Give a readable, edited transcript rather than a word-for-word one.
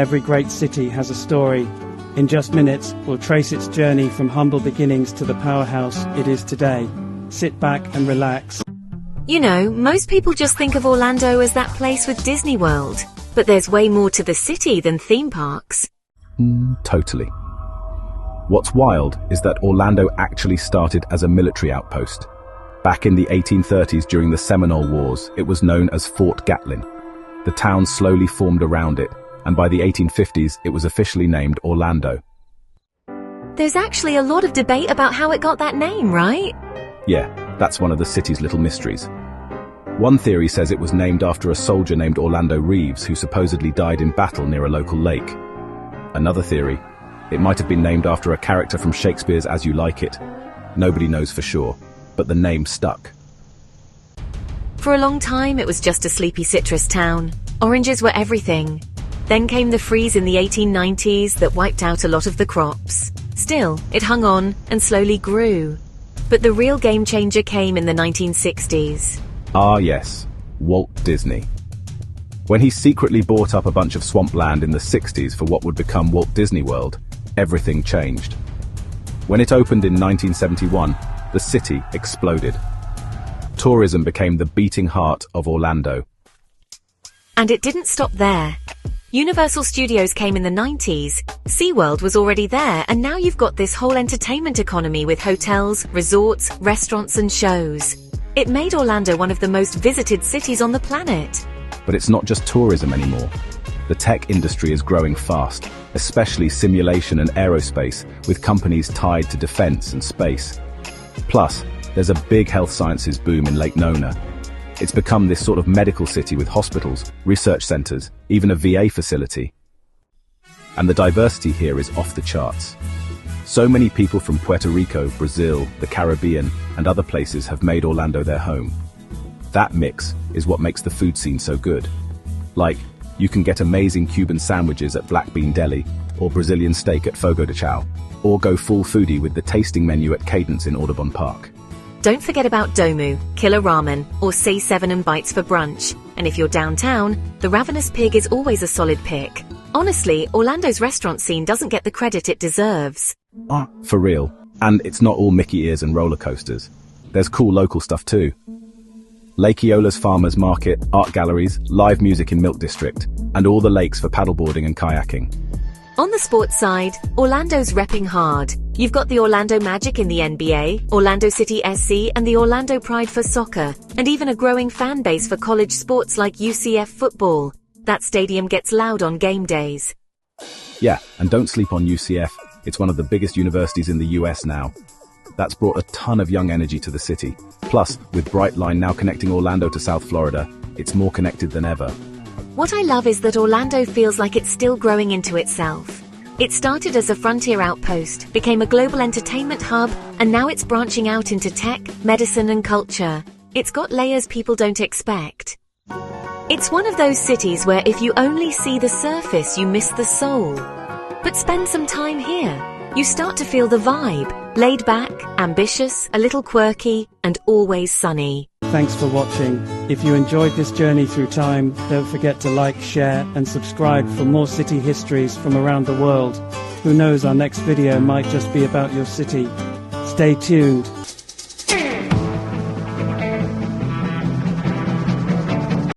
Every great city has a story. In just minutes, we'll trace its journey from humble beginnings to the powerhouse it is today. Sit back and relax. You know, most people just think of Orlando as that place with Disney World. But there's way more to the city than theme parks. Totally. What's wild is that Orlando actually started as a military outpost. Back in the 1830s during the Seminole Wars, it was known as Fort Gatlin. The town slowly formed around it, and by the 1850s, it was officially named Orlando. There's actually a lot of debate about how it got that name, right? Yeah, that's one of the city's little mysteries. One theory says it was named after a soldier named Orlando Reeves who supposedly died in battle near a local lake. Another theory, it might have been named after a character from Shakespeare's As You Like It. Nobody knows for sure, but the name stuck. For a long time, it was just a sleepy citrus town. Oranges were everything. Then came the freeze in the 1890s that wiped out a lot of the crops. Still, it hung on and slowly grew. But the real game changer came in the 1960s. Ah yes, Walt Disney. When he secretly bought up a bunch of swampland in the 60s for what would become Walt Disney World, everything changed. When it opened in 1971, the city exploded. Tourism became the beating heart of Orlando. And it didn't stop there. Universal Studios came in the 90s, SeaWorld was already there, and now you've got this whole entertainment economy with hotels, resorts, restaurants and shows. It made Orlando one of the most visited cities on the planet. But it's not just tourism anymore. The tech industry is growing fast, especially simulation and aerospace, with companies tied to defense and space. Plus, there's a big health sciences boom in Lake Nona. It's become this sort of medical city with hospitals, research centers, even a VA facility. And the diversity here is off the charts. So many people from Puerto Rico, Brazil, the Caribbean, and other places have made Orlando their home. That mix is what makes the food scene so good. Like, you can get amazing Cuban sandwiches at Black Bean Deli, or Brazilian steak at Fogo de Chao, or go full foodie with the tasting menu at Cadence in Audubon Park. Don't forget about Domu, Killer Ramen, or C7 and Bites for brunch. And if you're downtown, the Ravenous Pig is always a solid pick. Honestly, Orlando's restaurant scene doesn't get the credit it deserves. For real. And it's not all Mickey ears and roller coasters. There's cool local stuff too. Lake Eola's Farmers Market, art galleries, live music in Milk District, and all the lakes for paddleboarding and kayaking. On the sports side, Orlando's repping hard. You've got the Orlando Magic in the NBA, Orlando City SC, and the Orlando Pride for soccer, and even a growing fan base for college sports like UCF football. That stadium gets loud on game days. Yeah, and don't sleep on UCF. It's one of the biggest universities in the US now. That's brought a ton of young energy to the city. Plus, with Brightline now connecting Orlando to South Florida, it's more connected than ever. What I love is that Orlando feels like it's still growing into itself. It started as a frontier outpost, became a global entertainment hub, and now it's branching out into tech, medicine, and culture. It's got layers people don't expect. It's one of those cities where if you only see the surface, you miss the soul. But spend some time here. You start to feel the vibe. Laid back, ambitious, a little quirky, and always sunny. Thanks for watching. If you enjoyed this journey through time, don't forget to like, share, and subscribe for more city histories from around the world. Who knows, our next video might just be about your city. Stay tuned.